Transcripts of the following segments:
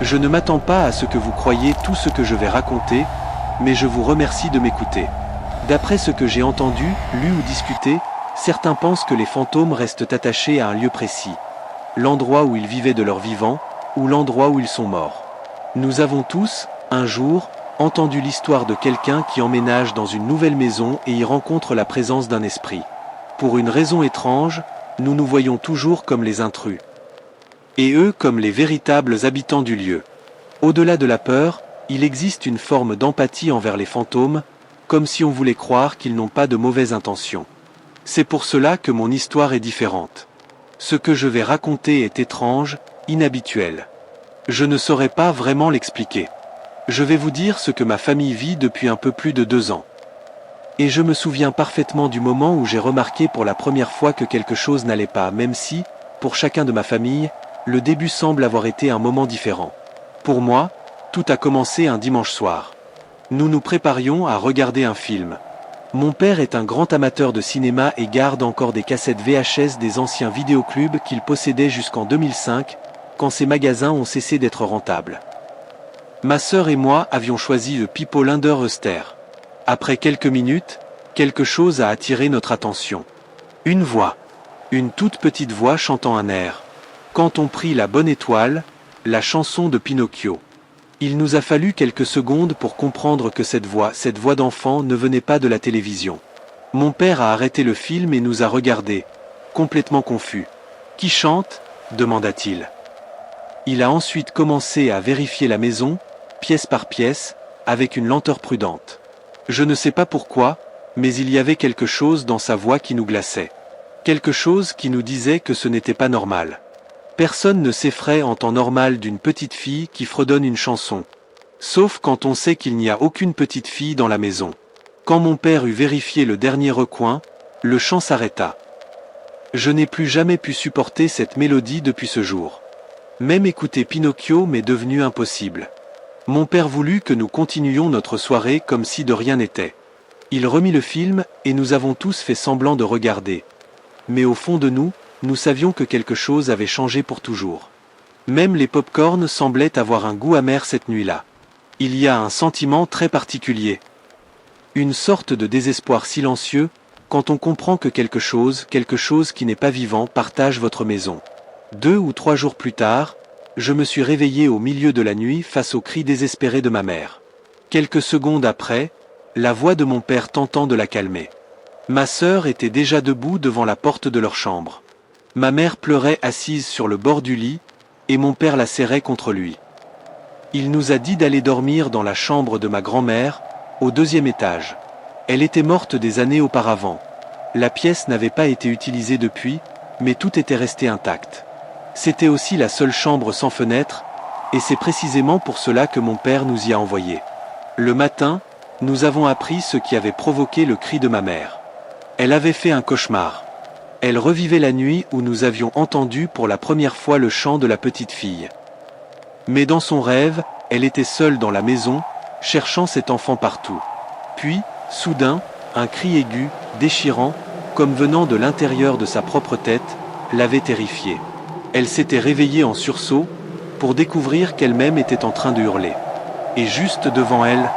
Je ne m'attends pas à ce que vous croyiez tout ce que je vais raconter, mais je vous remercie de m'écouter. D'après ce que j'ai entendu, lu ou discuté, certains pensent que les fantômes restent attachés à un lieu précis. L'endroit où ils vivaient de leur vivant, ou l'endroit où ils sont morts. Nous avons tous, un jour, entendu l'histoire de quelqu'un qui emménage dans une nouvelle maison et y rencontre la présence d'un esprit. Pour une raison étrange, nous nous voyons toujours comme les intrus. Et eux comme les véritables habitants du lieu. Au-delà de la peur, il existe une forme d'empathie envers les fantômes, comme si on voulait croire qu'ils n'ont pas de mauvaises intentions. C'est pour cela que mon histoire est différente. Ce que je vais raconter est étrange, inhabituel. Je ne saurais pas vraiment l'expliquer. Je vais vous dire ce que ma famille vit depuis un peu plus de 2 ans. Et je me souviens parfaitement du moment où j'ai remarqué pour la première fois que quelque chose n'allait pas, même si, pour chacun de ma famille, le début semble avoir été un moment différent. Pour moi, tout a commencé un dimanche soir. Nous nous préparions à regarder un film. Mon père est un grand amateur de cinéma et garde encore des cassettes VHS des anciens vidéoclubs qu'il possédait jusqu'en 2005, quand ces magasins ont cessé d'être rentables. Ma sœur et moi avions choisi le Pipo Linder Öster. Après quelques minutes, quelque chose a attiré notre attention. Une voix. Une toute petite voix chantant un air. Quand on prit la bonne étoile, la chanson de Pinocchio. Il nous a fallu quelques secondes pour comprendre que cette voix d'enfant ne venait pas de la télévision. Mon père a arrêté le film et nous a regardés, complètement confus. « Qui chante ?» demanda-t-il. Il a ensuite commencé à vérifier la maison, pièce par pièce, avec une lenteur prudente. Je ne sais pas pourquoi, mais il y avait quelque chose dans sa voix qui nous glaçait. Quelque chose qui nous disait que ce n'était pas normal. Personne ne s'effraie en temps normal d'une petite fille qui fredonne une chanson. Sauf quand on sait qu'il n'y a aucune petite fille dans la maison. Quand mon père eut vérifié le dernier recoin, le chant s'arrêta. Je n'ai plus jamais pu supporter cette mélodie depuis ce jour. Même écouter Pinocchio m'est devenu impossible. Mon père voulut que nous continuions notre soirée comme si de rien n'était. Il remit le film et nous avons tous fait semblant de regarder. Mais au fond de nous, nous savions que quelque chose avait changé pour toujours. Même les pop-corns semblaient avoir un goût amer cette nuit-là. Il y a un sentiment très particulier. Une sorte de désespoir silencieux, quand on comprend que quelque chose qui n'est pas vivant partage votre maison. 2 ou 3 jours plus tard, je me suis réveillé au milieu de la nuit face aux cris désespérés de ma mère. Quelques secondes après, la voix de mon père tentant de la calmer. Ma sœur était déjà debout devant la porte de leur chambre. Ma mère pleurait assise sur le bord du lit, et mon père la serrait contre lui. Il nous a dit d'aller dormir dans la chambre de ma grand-mère, au 2e étage. Elle était morte des années auparavant. La pièce n'avait pas été utilisée depuis, mais tout était resté intact. C'était aussi la seule chambre sans fenêtre, et c'est précisément pour cela que mon père nous y a envoyés. Le matin, nous avons appris ce qui avait provoqué le cri de ma mère. Elle avait fait un cauchemar. Elle revivait la nuit où nous avions entendu pour la première fois le chant de la petite fille. Mais dans son rêve, elle était seule dans la maison, cherchant cet enfant partout. Puis, soudain, un cri aigu, déchirant, comme venant de l'intérieur de sa propre tête, l'avait terrifiée. Elle s'était réveillée en sursaut, pour découvrir qu'elle-même était en train de hurler. Et juste devant elle,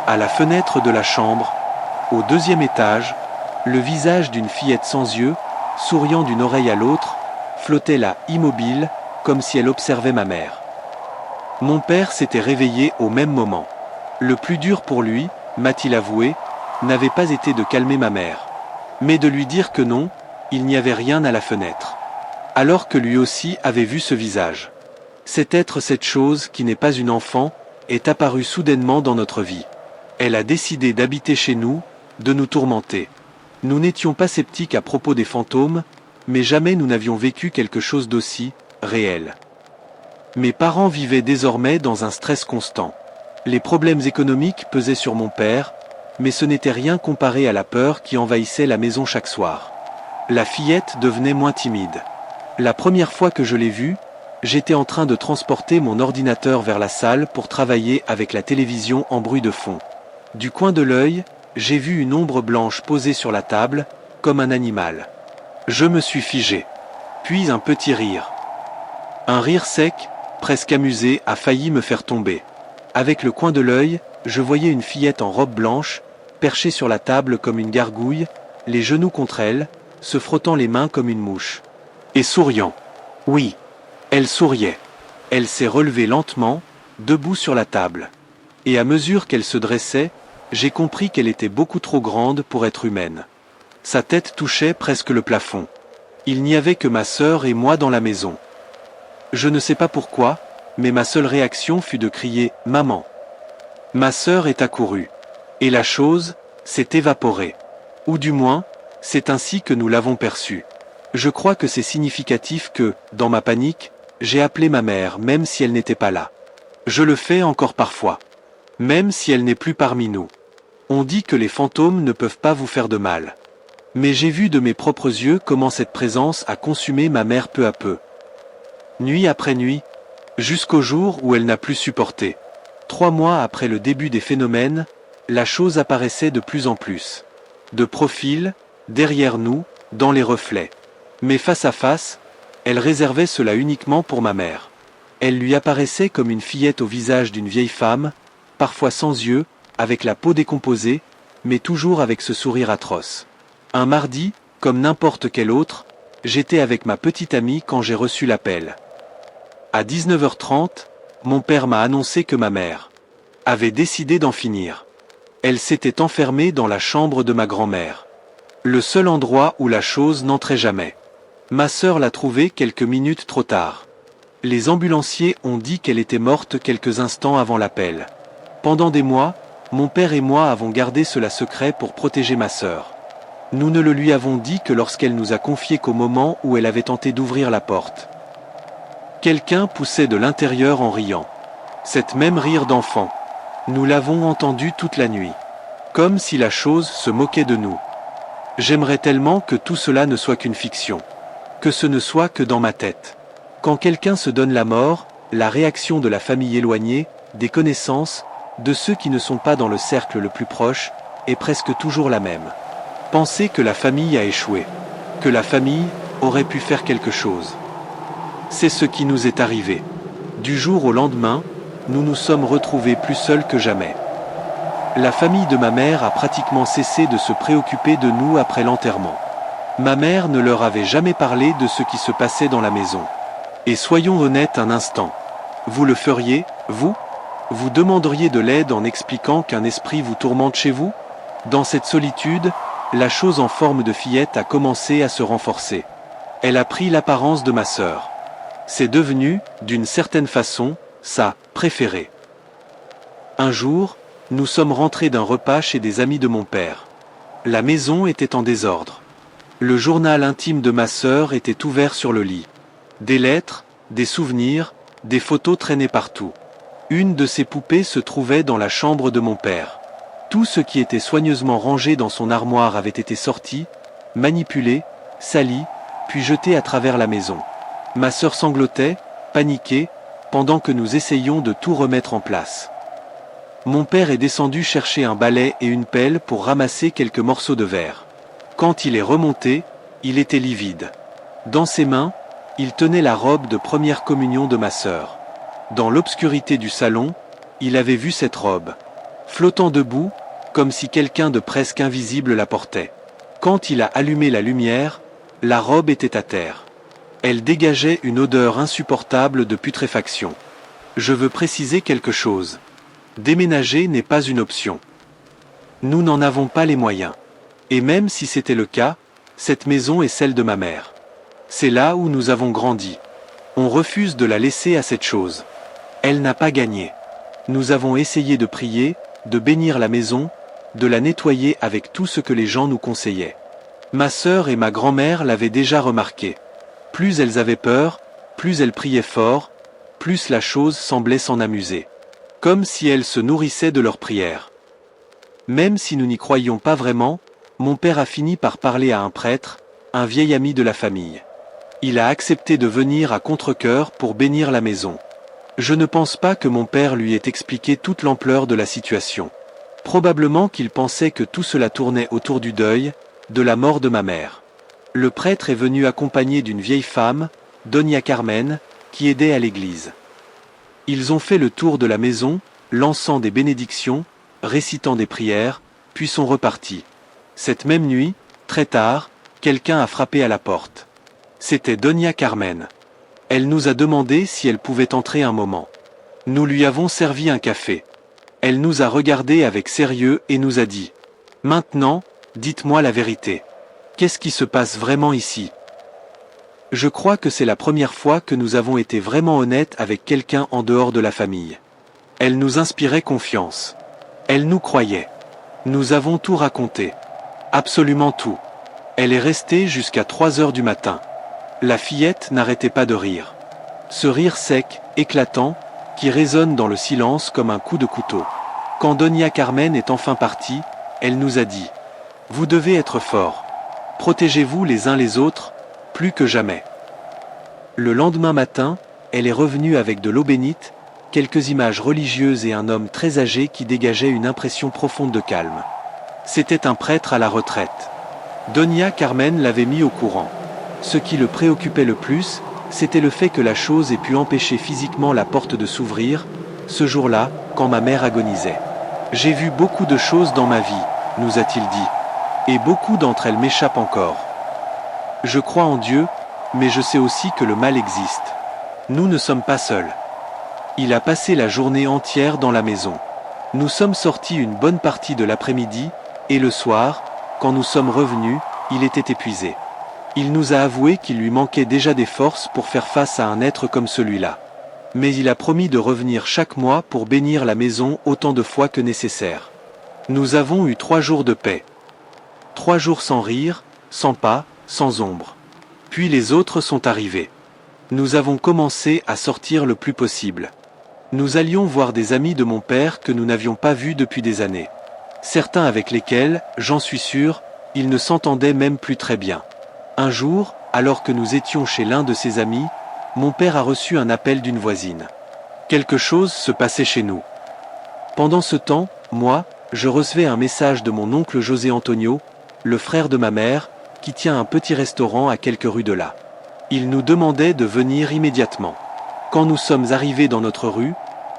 à la fenêtre de la chambre, au 2e étage, le visage d'une fillette sans yeux, souriant d'une oreille à l'autre, flottait là immobile, comme si elle observait ma mère. Mon père s'était réveillé au même moment. Le plus dur pour lui, m'a-t-il avoué, n'avait pas été de calmer ma mère, mais de lui dire que non, il n'y avait rien à la fenêtre. Alors que lui aussi avait vu ce visage. Cette chose qui n'est pas une enfant, est apparue soudainement dans notre vie. Elle a décidé d'habiter chez nous, de nous tourmenter. Nous n'étions pas sceptiques à propos des fantômes, mais jamais nous n'avions vécu quelque chose d'aussi réel. Mes parents vivaient désormais dans un stress constant. Les problèmes économiques pesaient sur mon père, mais ce n'était rien comparé à la peur qui envahissait la maison chaque soir. La fillette devenait moins timide. La première fois que je l'ai vue, j'étais en train de transporter mon ordinateur vers la salle pour travailler avec la télévision en bruit de fond. Du coin de l'œil, j'ai vu une ombre blanche posée sur la table, comme un animal. Je me suis figé. Puis un petit rire. Un rire sec, presque amusée, a failli me faire tomber. Avec le coin de l'œil, je voyais une fillette en robe blanche, perchée sur la table comme une gargouille, les genoux contre elle, se frottant les mains comme une mouche. Et souriant. Oui, elle souriait. Elle s'est relevée lentement, debout sur la table. Et à mesure qu'elle se dressait, j'ai compris qu'elle était beaucoup trop grande pour être humaine. Sa tête touchait presque le plafond. Il n'y avait que ma sœur et moi dans la maison. Je ne sais pas pourquoi, mais ma seule réaction fut de crier « Maman !». Ma sœur est accourue. Et la chose s'est évaporée. Ou du moins, c'est ainsi que nous l'avons perçue. Je crois que c'est significatif que, dans ma panique, j'ai appelé ma mère même si elle n'était pas là. Je le fais encore parfois. Même si elle n'est plus parmi nous. On dit que les fantômes ne peuvent pas vous faire de mal. Mais j'ai vu de mes propres yeux comment cette présence a consumé ma mère peu à peu. Nuit après nuit, jusqu'au jour où elle n'a plus supporté. 3 mois après le début des phénomènes, la chose apparaissait de plus en plus. De profil, derrière nous, dans les reflets. Mais face à face, elle réservait cela uniquement pour ma mère. Elle lui apparaissait comme une fillette au visage d'une vieille femme, parfois sans yeux, avec la peau décomposée, mais toujours avec ce sourire atroce. Un mardi, comme n'importe quel autre, j'étais avec ma petite amie quand j'ai reçu l'appel. À 19h30, mon père m'a annoncé que ma mère avait décidé d'en finir. Elle s'était enfermée dans la chambre de ma grand-mère. Le seul endroit où la chose n'entrait jamais. Ma sœur l'a trouvée quelques minutes trop tard. Les ambulanciers ont dit qu'elle était morte quelques instants avant l'appel. Pendant des mois, mon père et moi avons gardé cela secret pour protéger ma sœur. Nous ne le lui avons dit que lorsqu'elle nous a confié qu'au moment où elle avait tenté d'ouvrir la porte. Quelqu'un poussait de l'intérieur en riant. Cette même rire d'enfant. Nous l'avons entendu toute la nuit. Comme si la chose se moquait de nous. J'aimerais tellement que tout cela ne soit qu'une fiction. Que ce ne soit que dans ma tête. Quand quelqu'un se donne la mort, la réaction de la famille éloignée, des connaissances, de ceux qui ne sont pas dans le cercle le plus proche, est presque toujours la même. Penser que la famille a échoué. Que la famille aurait pu faire quelque chose. C'est ce qui nous est arrivé. Du jour au lendemain, nous nous sommes retrouvés plus seuls que jamais. La famille de ma mère a pratiquement cessé de se préoccuper de nous après l'enterrement. Ma mère ne leur avait jamais parlé de ce qui se passait dans la maison. Et soyons honnêtes un instant. Vous le feriez, vous ? Vous demanderiez de l'aide en expliquant qu'un esprit vous tourmente chez vous ? Dans cette solitude, la chose en forme de fillette a commencé à se renforcer. Elle a pris l'apparence de ma sœur. C'est devenu, d'une certaine façon, sa préférée. Un jour, nous sommes rentrés d'un repas chez des amis de mon père. La maison était en désordre. Le journal intime de ma sœur était ouvert sur le lit. Des lettres, des souvenirs, des photos traînaient partout. Une de ses poupées se trouvait dans la chambre de mon père. Tout ce qui était soigneusement rangé dans son armoire avait été sorti, manipulé, sali, puis jeté à travers la maison. Ma sœur sanglotait, paniquée, pendant que nous essayions de tout remettre en place. Mon père est descendu chercher un balai et une pelle pour ramasser quelques morceaux de verre. Quand il est remonté, il était livide. Dans ses mains, il tenait la robe de première communion de ma sœur. Dans l'obscurité du salon, il avait vu cette robe, flottant debout, comme si quelqu'un de presque invisible la portait. Quand il a allumé la lumière, la robe était à terre. Elle dégageait une odeur insupportable de putréfaction. Je veux préciser quelque chose. Déménager n'est pas une option. Nous n'en avons pas les moyens. Et même si c'était le cas, cette maison est celle de ma mère. C'est là où nous avons grandi. On refuse de la laisser à cette chose. Elle n'a pas gagné. Nous avons essayé de prier, de bénir la maison, de la nettoyer avec tout ce que les gens nous conseillaient. Ma sœur et ma grand-mère l'avaient déjà remarqué. Plus elles avaient peur, plus elles priaient fort, plus la chose semblait s'en amuser. Comme si elles se nourrissaient de leurs prières. Même si nous n'y croyions pas vraiment, mon père a fini par parler à un prêtre, un vieil ami de la famille. Il a accepté de venir à contre-cœur pour bénir la maison. Je ne pense pas que mon père lui ait expliqué toute l'ampleur de la situation. Probablement qu'il pensait que tout cela tournait autour du deuil, de la mort de ma mère. Le prêtre est venu accompagné d'une vieille femme, Doña Carmen, qui aidait à l'église. Ils ont fait le tour de la maison, lançant des bénédictions, récitant des prières, puis sont repartis. Cette même nuit, très tard, quelqu'un a frappé à la porte. C'était Doña Carmen. Elle nous a demandé si elle pouvait entrer un moment. Nous lui avons servi un café. Elle nous a regardés avec sérieux et nous a dit « Maintenant, dites-moi la vérité. Qu'est-ce qui se passe vraiment ici ?» Je crois que c'est la première fois que nous avons été vraiment honnêtes avec quelqu'un en dehors de la famille. Elle nous inspirait confiance. Elle nous croyait. Nous avons tout raconté. Absolument tout. Elle est restée jusqu'à 3 heures du matin. La fillette n'arrêtait pas de rire. Ce rire sec, éclatant, qui résonne dans le silence comme un coup de couteau. Quand Doña Carmen est enfin partie, elle nous a dit « Vous devez être forts. Protégez-vous les uns les autres, plus que jamais. » Le lendemain matin, elle est revenue avec de l'eau bénite, quelques images religieuses et un homme très âgé qui dégageait une impression profonde de calme. C'était un prêtre à la retraite. Doña Carmen l'avait mis au courant. Ce qui le préoccupait le plus, c'était le fait que la chose ait pu empêcher physiquement la porte de s'ouvrir, ce jour-là, quand ma mère agonisait. « J'ai vu beaucoup de choses dans ma vie, nous a-t-il dit, et beaucoup d'entre elles m'échappent encore. Je crois en Dieu, mais je sais aussi que le mal existe. Nous ne sommes pas seuls. » Il a passé la journée entière dans la maison. Nous sommes sortis une bonne partie de l'après-midi, et le soir, quand nous sommes revenus, il était épuisé. Il nous a avoué qu'il lui manquait déjà des forces pour faire face à un être comme celui-là. Mais il a promis de revenir chaque mois pour bénir la maison autant de fois que nécessaire. Nous avons eu 3 jours de paix. 3 jours sans rire, sans pas, sans ombre. Puis les autres sont arrivés. Nous avons commencé à sortir le plus possible. Nous allions voir des amis de mon père que nous n'avions pas vus depuis des années. Certains avec lesquels, j'en suis sûr, ils ne s'entendaient même plus très bien. Un jour, alors que nous étions chez l'un de ses amis, mon père a reçu un appel d'une voisine. Quelque chose se passait chez nous. Pendant ce temps, moi, je recevais un message de mon oncle José Antonio, le frère de ma mère, qui tient un petit restaurant à quelques rues de là. Il nous demandait de venir immédiatement. Quand nous sommes arrivés dans notre rue,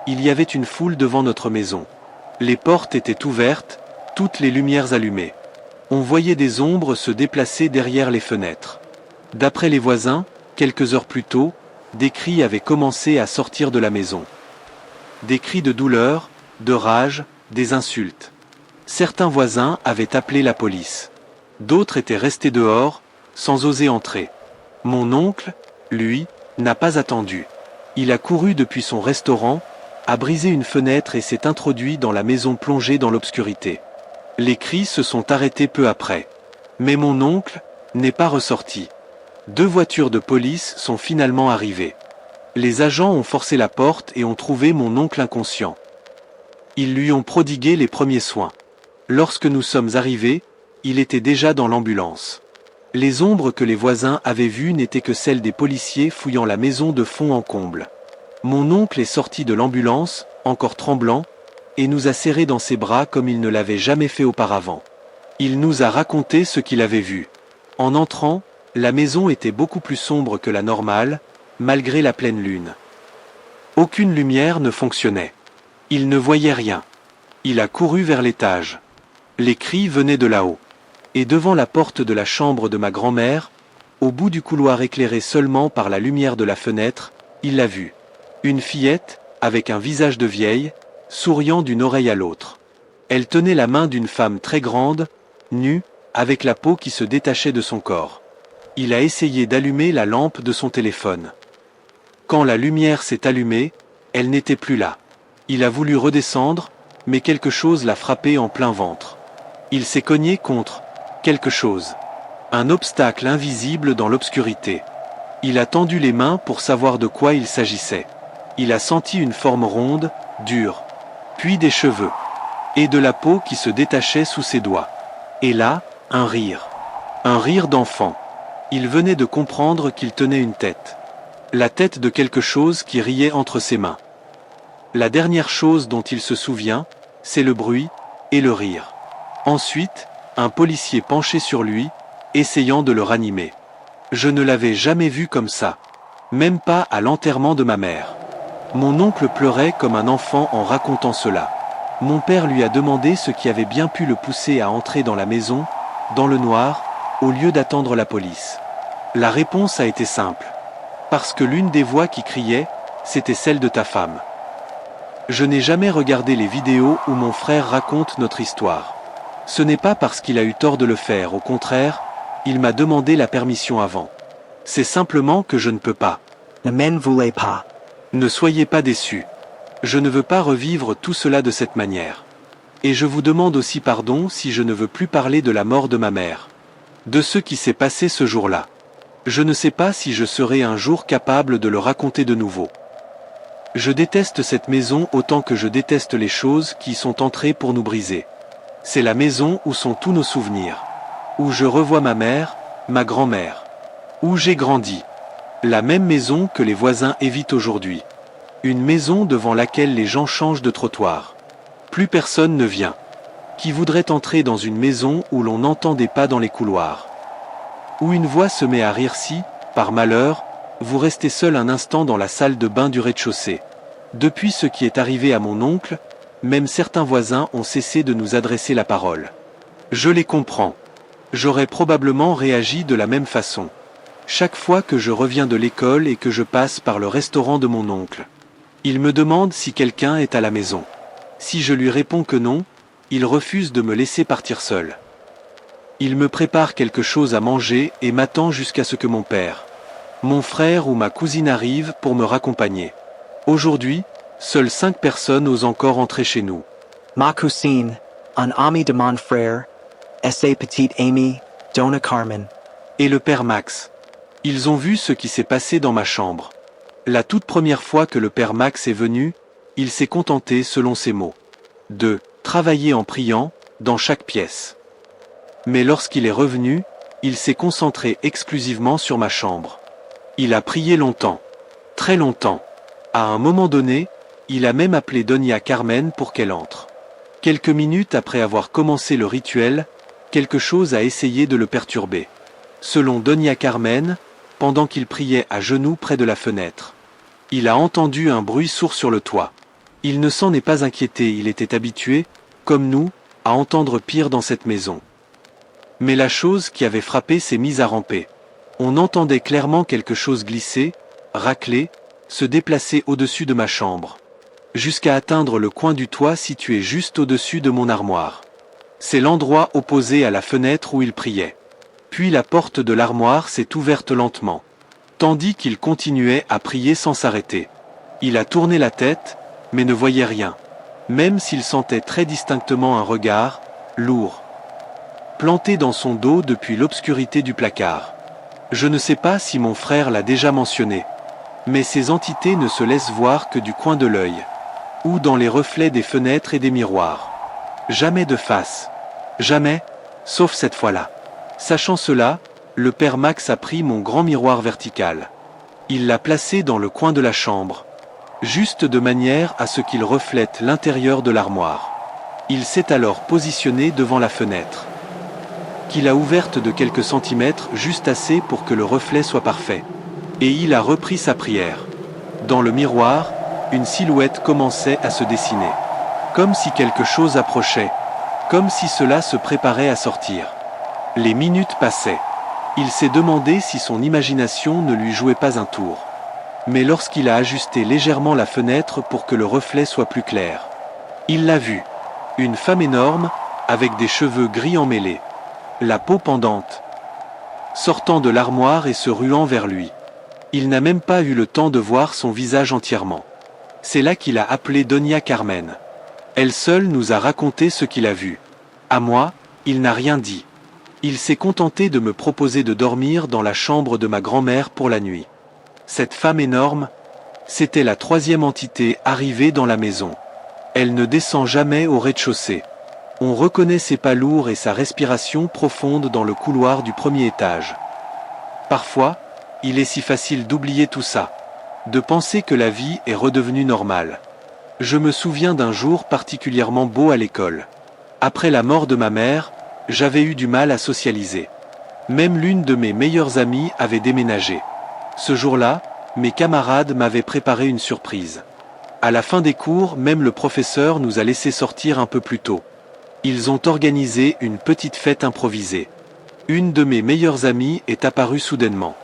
il y avait une foule devant notre maison. Les portes étaient ouvertes, toutes les lumières allumées. On voyait des ombres se déplacer derrière les fenêtres. D'après les voisins, quelques heures plus tôt, des cris avaient commencé à sortir de la maison. Des cris de douleur, de rage, des insultes. Certains voisins avaient appelé la police. D'autres étaient restés dehors, sans oser entrer. Mon oncle, lui, n'a pas attendu. Il a couru depuis son restaurant, a brisé une fenêtre et s'est introduit dans la maison plongée dans l'obscurité. Les cris se sont arrêtés peu après. Mais mon oncle n'est pas ressorti. 2 voitures de police sont finalement arrivées. Les agents ont forcé la porte et ont trouvé mon oncle inconscient. Ils lui ont prodigué les premiers soins. Lorsque nous sommes arrivés, il était déjà dans l'ambulance. Les ombres que les voisins avaient vues n'étaient que celles des policiers fouillant la maison de fond en comble. Mon oncle est sorti de l'ambulance, encore tremblant, et nous a serrés dans ses bras comme il ne l'avait jamais fait auparavant. Il nous a raconté ce qu'il avait vu. En entrant, la maison était beaucoup plus sombre que la normale, malgré la pleine lune. Aucune lumière ne fonctionnait. Il ne voyait rien. Il a couru vers l'étage. Les cris venaient de là-haut. Et devant la porte de la chambre de ma grand-mère, au bout du couloir éclairé seulement par la lumière de la fenêtre, il l'a vue. Une fillette, avec un visage de vieille, souriant d'une oreille à l'autre. Elle tenait la main d'une femme très grande, nue, avec la peau qui se détachait de son corps. Il a essayé d'allumer la lampe de son téléphone. Quand la lumière s'est allumée, elle n'était plus là. Il a voulu redescendre, mais quelque chose l'a frappé en plein ventre. Il s'est cogné contre quelque chose. Un obstacle invisible dans l'obscurité. Il a tendu les mains pour savoir de quoi il s'agissait. Il a senti une forme ronde, dure, puis des cheveux, et de la peau qui se détachait sous ses doigts. Et là, un rire d'enfant. Il venait de comprendre qu'il tenait une tête. La tête de quelque chose qui riait entre ses mains. La dernière chose dont il se souvient, c'est le bruit et le rire. Ensuite, un policier penché sur lui, essayant de le ranimer. Je ne l'avais jamais vu comme ça. Même pas à l'enterrement de ma mère. Mon oncle pleurait comme un enfant en racontant cela. Mon père lui a demandé ce qui avait bien pu le pousser à entrer dans la maison, dans le noir, au lieu d'attendre la police. La réponse a été simple. Parce que l'une des voix qui criait, c'était celle de ta femme. Je n'ai jamais regardé les vidéos où mon frère raconte notre histoire. Ce n'est pas parce qu'il a eu tort de le faire, au contraire, il m'a demandé la permission avant. C'est simplement que je ne peux pas. Ne m'en voulez pas. Ne soyez pas déçus. Je ne veux pas revivre tout cela de cette manière. Et je vous demande aussi pardon si je ne veux plus parler de la mort de ma mère. De ce qui s'est passé ce jour-là. Je ne sais pas si je serai un jour capable de le raconter de nouveau. Je déteste cette maison autant que je déteste les choses qui sont entrées pour nous briser. C'est la maison où sont tous nos souvenirs. Où je revois ma mère, ma grand-mère. Où j'ai grandi. La même maison que les voisins évitent aujourd'hui. Une maison devant laquelle les gens changent de trottoir. Plus personne ne vient. Qui voudrait entrer dans une maison où l'on n'entend des pas dans les couloirs? Où une voix se met à rire si, par malheur, vous restez seul un instant dans la salle de bain du rez-de-chaussée. Depuis ce qui est arrivé à mon oncle, même certains voisins ont cessé de nous adresser la parole. Je les comprends. J'aurais probablement réagi de la même façon. Chaque fois que je reviens de l'école et que je passe par le restaurant de mon oncle, il me demande si quelqu'un est à la maison. Si je lui réponds que non, il refuse de me laisser partir seul. Il me prépare quelque chose à manger et m'attend jusqu'à ce que mon père, mon frère ou ma cousine arrivent pour me raccompagner. Aujourd'hui, seules 5 personnes osent encore entrer chez nous. Ma cousine, un ami de mon frère, et sa petite amie, Donna Carmen. Et le père Max. Ils ont vu ce qui s'est passé dans ma chambre. La toute première fois que le père Max est venu, il s'est contenté, selon ses mots, de travailler en priant, dans chaque pièce. Mais lorsqu'il est revenu, il s'est concentré exclusivement sur ma chambre. Il a prié longtemps. Très longtemps. À un moment donné, il a même appelé Doña Carmen pour qu'elle entre. Quelques minutes après avoir commencé le rituel, quelque chose a essayé de le perturber. Selon Doña Carmen, pendant qu'il priait à genoux près de la fenêtre, il a entendu un bruit sourd sur le toit. Il ne s'en est pas inquiété, il était habitué, comme nous, à entendre pire dans cette maison. Mais la chose qui avait frappé s'est mise à ramper. On entendait clairement quelque chose glisser, racler, se déplacer au-dessus de ma chambre, jusqu'à atteindre le coin du toit situé juste au-dessus de mon armoire. C'est l'endroit opposé à la fenêtre où il priait. Puis la porte de l'armoire s'est ouverte lentement, tandis qu'il continuait à prier sans s'arrêter. Il a tourné la tête, mais ne voyait rien, même s'il sentait très distinctement un regard, lourd, planté dans son dos depuis l'obscurité du placard. Je ne sais pas si mon frère l'a déjà mentionné, mais ces entités ne se laissent voir que du coin de l'œil, ou dans les reflets des fenêtres et des miroirs. Jamais de face. Jamais, sauf cette fois-là. Sachant cela, le père Max a pris mon grand miroir vertical. Il l'a placé dans le coin de la chambre, juste de manière à ce qu'il reflète l'intérieur de l'armoire. Il s'est alors positionné devant la fenêtre, qu'il a ouverte de quelques centimètres, juste assez pour que le reflet soit parfait. Et il a repris sa prière. Dans le miroir, une silhouette commençait à se dessiner. Comme si quelque chose approchait. Comme si cela se préparait à sortir. Les minutes passaient. Il s'est demandé si son imagination ne lui jouait pas un tour. Mais lorsqu'il a ajusté légèrement la fenêtre pour que le reflet soit plus clair, il l'a vue. Une femme énorme, avec des cheveux gris emmêlés, la peau pendante, sortant de l'armoire et se ruant vers lui. Il n'a même pas eu le temps de voir son visage entièrement. C'est là qu'il a appelé Doña Carmen. Elle seule nous a raconté ce qu'il a vu. À moi, il n'a rien dit. Il s'est contenté de me proposer de dormir dans la chambre de ma grand-mère pour la nuit. Cette femme énorme, c'était la 3e entité arrivée dans la maison. Elle ne descend jamais au rez-de-chaussée. On reconnaît ses pas lourds et sa respiration profonde dans le couloir du 1er étage. Parfois, il est si facile d'oublier tout ça, de penser que la vie est redevenue normale. Je me souviens d'un jour particulièrement beau à l'école. Après la mort de ma mère, j'avais eu du mal à socialiser. Même l'une de mes meilleures amies avait déménagé. Ce jour-là, mes camarades m'avaient préparé une surprise. À la fin des cours, même le professeur nous a laissé sortir un peu plus tôt. Ils ont organisé une petite fête improvisée. Une de mes meilleures amies est apparue soudainement.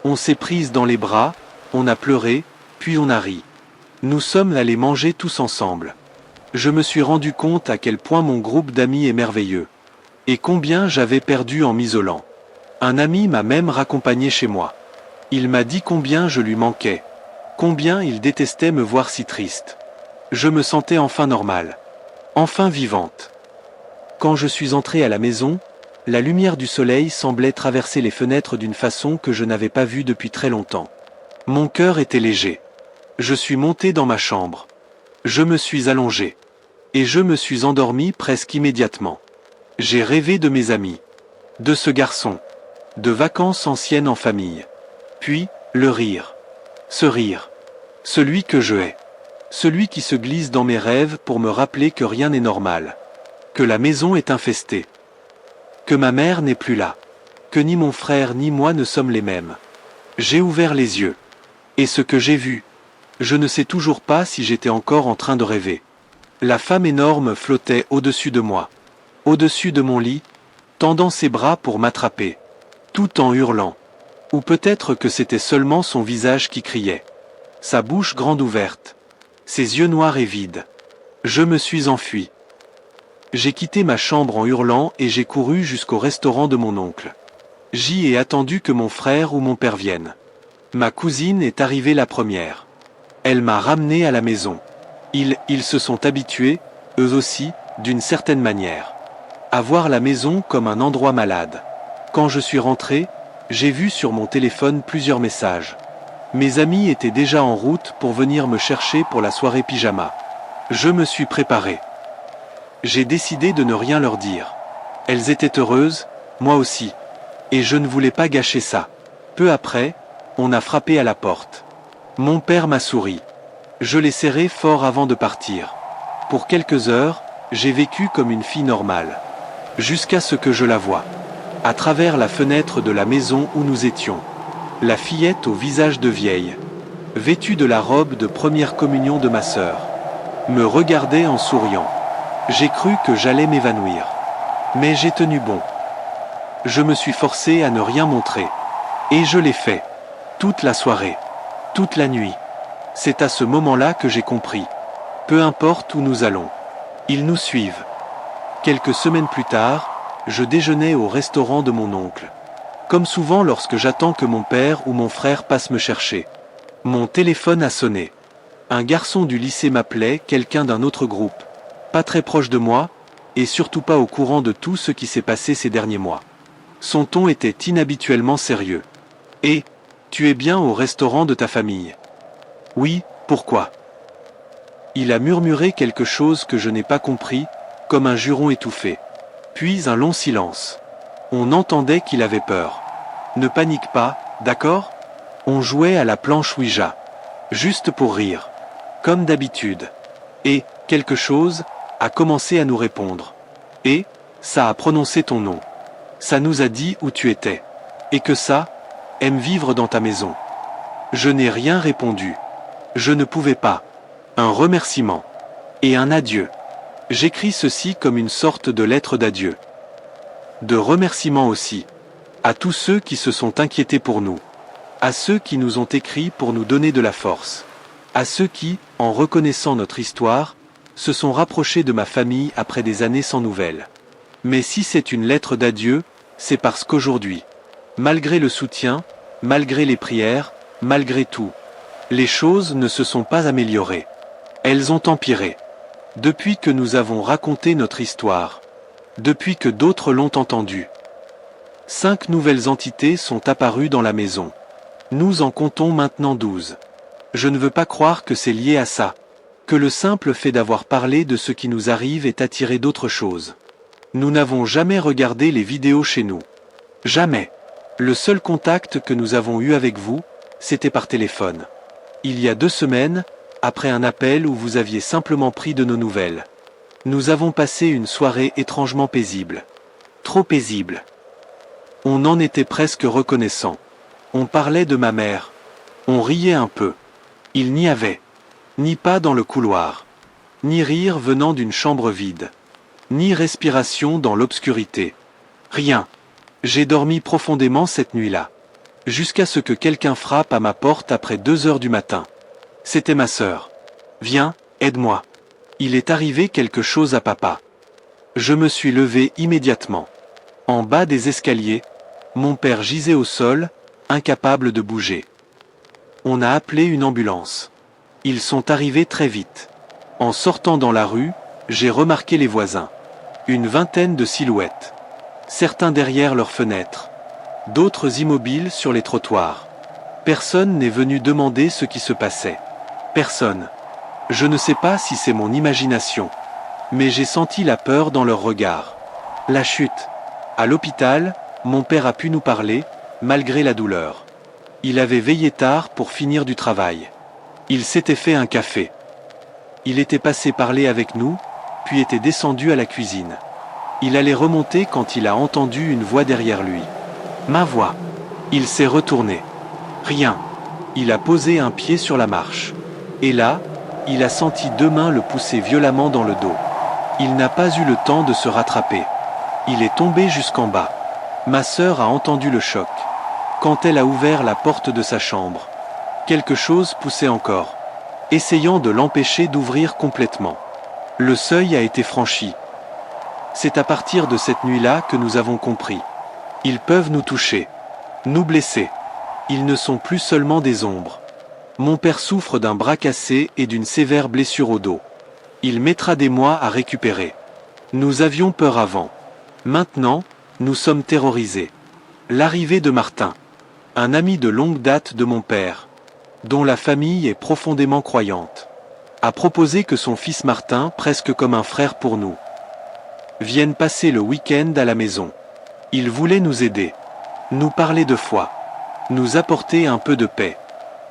On s'est prise dans les bras, on a pleuré, puis on a ri. Nous sommes allés manger tous ensemble. Je me suis rendu compte à quel point mon groupe d'amis est merveilleux. Et combien j'avais perdu en m'isolant. Un ami m'a même raccompagné chez moi. Il m'a dit combien je lui manquais. Combien il détestait me voir si triste. Je me sentais enfin normale. Enfin vivante. Quand je suis entré à la maison, la lumière du soleil semblait traverser les fenêtres d'une façon que je n'avais pas vue depuis très longtemps. Mon cœur était léger. Je suis monté dans ma chambre. Je me suis allongé. Et je me suis endormi presque immédiatement. J'ai rêvé de mes amis. De ce garçon. De vacances anciennes en famille. Puis, le rire. Ce rire. Celui que je hais. Celui qui se glisse dans mes rêves pour me rappeler que rien n'est normal. Que la maison est infestée. Que ma mère n'est plus là. Que ni mon frère ni moi ne sommes les mêmes. J'ai ouvert les yeux. Et ce que j'ai vu, je ne sais toujours pas si j'étais encore en train de rêver. La femme énorme flottait au-dessus de moi. Au-dessus de mon lit, tendant ses bras pour m'attraper. Tout en hurlant. Ou peut-être que c'était seulement son visage qui criait. Sa bouche grande ouverte. Ses yeux noirs et vides. Je me suis enfui. J'ai quitté ma chambre en hurlant et j'ai couru jusqu'au restaurant de mon oncle. J'y ai attendu que mon frère ou mon père vienne. Ma cousine est arrivée la première. Elle m'a ramené à la maison. Ils se sont habitués, eux aussi, d'une certaine manière. À voir la maison comme un endroit malade. Quand je suis rentré, j'ai vu sur mon téléphone plusieurs messages. Mes amis étaient déjà en route pour venir me chercher pour la soirée pyjama. Je me suis préparé. J'ai décidé de ne rien leur dire. Elles étaient heureuses, moi aussi. Et je ne voulais pas gâcher ça. Peu après, on a frappé à la porte. Mon père m'a souri. Je l'ai serré fort avant de partir. Pour quelques heures, j'ai vécu comme une fille normale. Jusqu'à ce que je la voie. À travers la fenêtre de la maison où nous étions. La fillette au visage de vieille, vêtue de la robe de première communion de ma sœur, me regardait en souriant. J'ai cru que j'allais m'évanouir. Mais j'ai tenu bon. Je me suis forcé à ne rien montrer. Et je l'ai fait. Toute la soirée. Toute la nuit. C'est à ce moment-là que j'ai compris. Peu importe où nous allons. Ils nous suivent. Quelques semaines plus tard, je déjeunais au restaurant de mon oncle. Comme souvent lorsque j'attends que mon père ou mon frère passe me chercher. Mon téléphone a sonné. Un garçon du lycée m'appelait, quelqu'un d'un autre groupe. Pas très proche de moi, et surtout pas au courant de tout ce qui s'est passé ces derniers mois. Son ton était inhabituellement sérieux. « Et, tu es bien au restaurant de ta famille ?»« Oui, pourquoi ?» Il a murmuré quelque chose que je n'ai pas compris, comme un juron étouffé. Puis un long silence. On entendait qu'il avait peur. « Ne panique pas, d'accord ? On jouait à la planche Ouija. Juste pour rire. Comme d'habitude. Et, quelque chose, a commencé à nous répondre. Et, ça a prononcé ton nom. Ça nous a dit où tu étais. Et que ça, aime vivre dans ta maison. » Je n'ai rien répondu. Je ne pouvais pas. Un remerciement. Et un adieu. J'écris ceci comme une sorte de lettre d'adieu. De remerciement aussi. À tous ceux qui se sont inquiétés pour nous. À ceux qui nous ont écrit pour nous donner de la force. À ceux qui, en reconnaissant notre histoire, se sont rapprochés de ma famille après des années sans nouvelles. Mais si c'est une lettre d'adieu, c'est parce qu'aujourd'hui, malgré le soutien, malgré les prières, malgré tout, les choses ne se sont pas améliorées. Elles ont empiré. Depuis que nous avons raconté notre histoire. Depuis que d'autres l'ont entendue. 5 nouvelles entités sont apparues dans la maison. Nous en comptons maintenant 12. Je ne veux pas croire que c'est lié à ça. Que le simple fait d'avoir parlé de ce qui nous arrive est attiré d'autre chose. Nous n'avons jamais regardé les vidéos chez nous. Jamais. Le seul contact que nous avons eu avec vous, c'était par téléphone. Il y a 2 semaines, après un appel où vous aviez simplement pris de nos nouvelles. Nous avons passé une soirée étrangement paisible. Trop paisible. On en était presque reconnaissant. On parlait de ma mère. On riait un peu. Il n'y avait Ni pas dans le couloir. Ni rire venant d'une chambre vide. Ni respiration dans l'obscurité. Rien. J'ai dormi profondément cette nuit-là. Jusqu'à ce que quelqu'un frappe à ma porte après 2 heures du matin. C'était ma sœur. Viens, aide-moi. Il est arrivé quelque chose à papa. Je me suis levé immédiatement. En bas des escaliers, mon père gisait au sol, incapable de bouger. On a appelé une ambulance. Ils sont arrivés très vite. En sortant dans la rue, j'ai remarqué les voisins. Une vingtaine de silhouettes. Certains derrière leurs fenêtres. D'autres immobiles sur les trottoirs. Personne n'est venu demander ce qui se passait. Personne. Je ne sais pas si c'est mon imagination. Mais j'ai senti la peur dans leurs regards. La chute. À l'hôpital, mon père a pu nous parler, malgré la douleur. Il avait veillé tard pour finir du travail. Il s'était fait un café. Il était passé parler avec nous, puis était descendu à la cuisine. Il allait remonter quand il a entendu une voix derrière lui. Ma voix. Il s'est retourné. Rien. Il a posé un pied sur la marche. Et là, il a senti 2 mains le pousser violemment dans le dos. Il n'a pas eu le temps de se rattraper. Il est tombé jusqu'en bas. Ma sœur a entendu le choc. Quand elle a ouvert la porte de sa chambre, quelque chose poussait encore, essayant de l'empêcher d'ouvrir complètement. Le seuil a été franchi. C'est à partir de cette nuit-là que nous avons compris. Ils peuvent nous toucher, nous blesser. Ils ne sont plus seulement des ombres. Mon père souffre d'un bras cassé et d'une sévère blessure au dos. Il mettra des mois à récupérer. Nous avions peur avant. Maintenant, nous sommes terrorisés. L'arrivée de Martin, un ami de longue date de mon père, dont la famille est profondément croyante, a proposé que son fils Martin, presque comme un frère pour nous, vienne passer le week-end à la maison. Il voulait nous aider, nous parler de foi, nous apporter un peu de paix.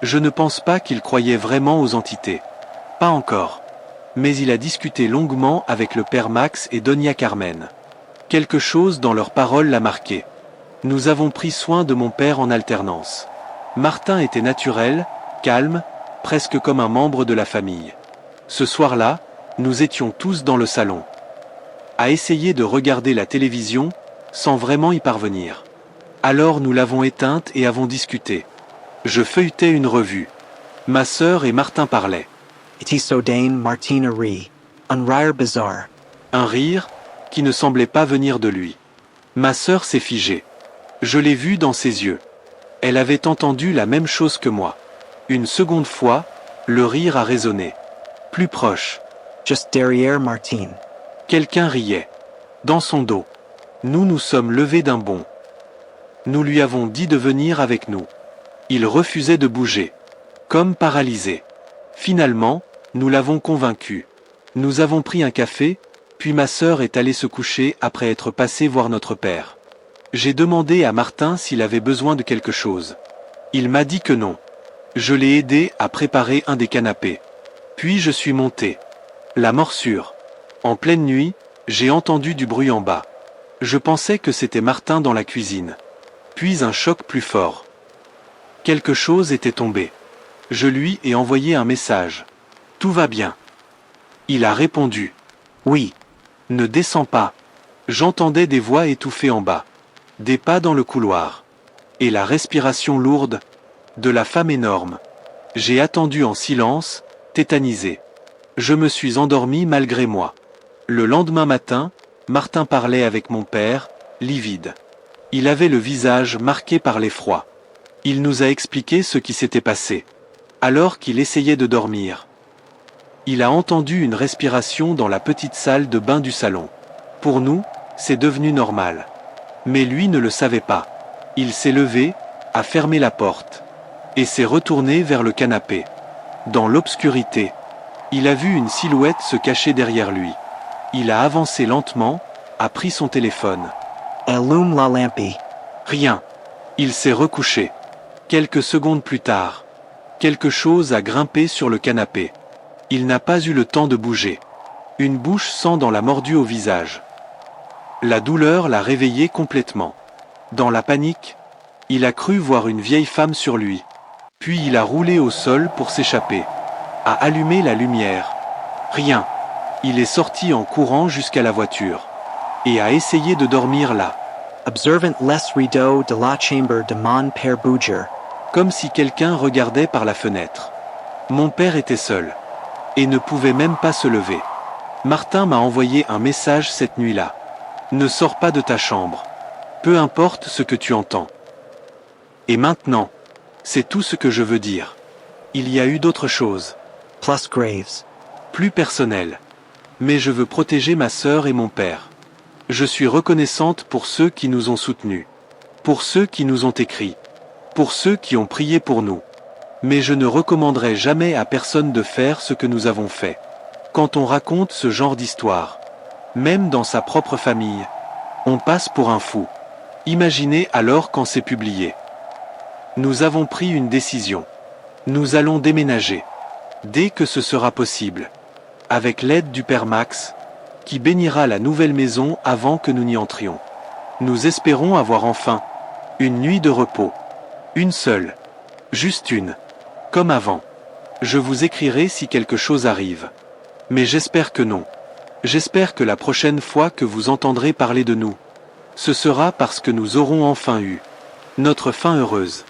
Je ne pense pas qu'il croyait vraiment aux entités. Pas encore. Mais il a discuté longuement avec le père Max et Donia Carmen. Quelque chose dans leurs paroles l'a marqué. Nous avons pris soin de mon père en alternance. Martin était naturel, calme, presque comme un membre de la famille. Ce soir-là, nous étions tous dans le salon, à essayer de regarder la télévision, sans vraiment y parvenir. Alors nous l'avons éteinte et avons discuté. Je feuilletais une revue. Ma sœur et Martin parlaient. Iti Sodain Martina Ri, un rire bizarre. Un rire, qui ne semblait pas venir de lui. Ma sœur s'est figée. Je l'ai vu dans ses yeux. Elle avait entendu la même chose que moi. Une seconde fois, le rire a résonné. Plus proche. Just derrière Martine. Quelqu'un riait. Dans son dos. Nous nous sommes levés d'un bond. Nous lui avons dit de venir avec nous. Il refusait de bouger. Comme paralysé. Finalement, nous l'avons convaincu. Nous avons pris un café, puis ma sœur est allée se coucher après être passée voir notre père. J'ai demandé à Martin s'il avait besoin de quelque chose. Il m'a dit que non. Je l'ai aidé à préparer un des canapés. Puis je suis monté. La morsure. En pleine nuit, j'ai entendu du bruit en bas. Je pensais que c'était Martin dans la cuisine. Puis un choc plus fort. Quelque chose était tombé. Je lui ai envoyé un message. Tout va bien. Il a répondu. Oui. Ne descends pas. J'entendais des voix étouffées en bas. Des pas dans le couloir. Et la respiration lourde de la femme énorme. J'ai attendu en silence, tétanisé. Je me suis endormi malgré moi. Le lendemain matin, Martin parlait avec mon père, livide. Il avait le visage marqué par l'effroi. Il nous a expliqué ce qui s'était passé. Alors qu'il essayait de dormir. Il a entendu une respiration dans la petite salle de bain du salon. Pour nous, c'est devenu normal. Mais lui ne le savait pas. Il s'est levé, a fermé la porte. Et s'est retourné vers le canapé. Dans l'obscurité, il a vu une silhouette se cacher derrière lui. Il a avancé lentement, a pris son téléphone. Allume la lampe. Rien. Il s'est recouché. Quelques secondes plus tard, quelque chose a grimpé sur le canapé. Il n'a pas eu le temps de bouger. Une bouche sang dans l'a mordu au visage. La douleur l'a réveillé complètement. Dans la panique, il a cru voir une vieille femme sur lui. Puis il a roulé au sol pour s'échapper. a allumé la lumière. Rien. Il est sorti en courant jusqu'à la voiture. Et a essayé de dormir là. Observant les rideaux de la chambre de mon père bouger. Comme si quelqu'un regardait par la fenêtre. Mon père était seul. Et ne pouvait même pas se lever. Martin m'a envoyé un message cette nuit-là. Ne sors pas de ta chambre. Peu importe ce que tu entends. Et maintenant, c'est tout ce que je veux dire. Il y a eu d'autres choses. Plus graves. Plus personnelles. Mais je veux protéger ma sœur et mon père. Je suis reconnaissante pour ceux qui nous ont soutenus. Pour ceux qui nous ont écrit. Pour ceux qui ont prié pour nous. Mais je ne recommanderai jamais à personne de faire ce que nous avons fait. Quand on raconte ce genre d'histoire, même dans sa propre famille, on passe pour un fou. Imaginez alors quand c'est publié. Nous avons pris une décision. Nous allons déménager. Dès que ce sera possible. Avec l'aide du Père Max, qui bénira la nouvelle maison avant que nous n'y entrions. Nous espérons avoir enfin une nuit de repos. Une seule. Juste une. Comme avant. Je vous écrirai si quelque chose arrive. Mais j'espère que non. J'espère que la prochaine fois que vous entendrez parler de nous, ce sera parce que nous aurons enfin eu notre fin heureuse.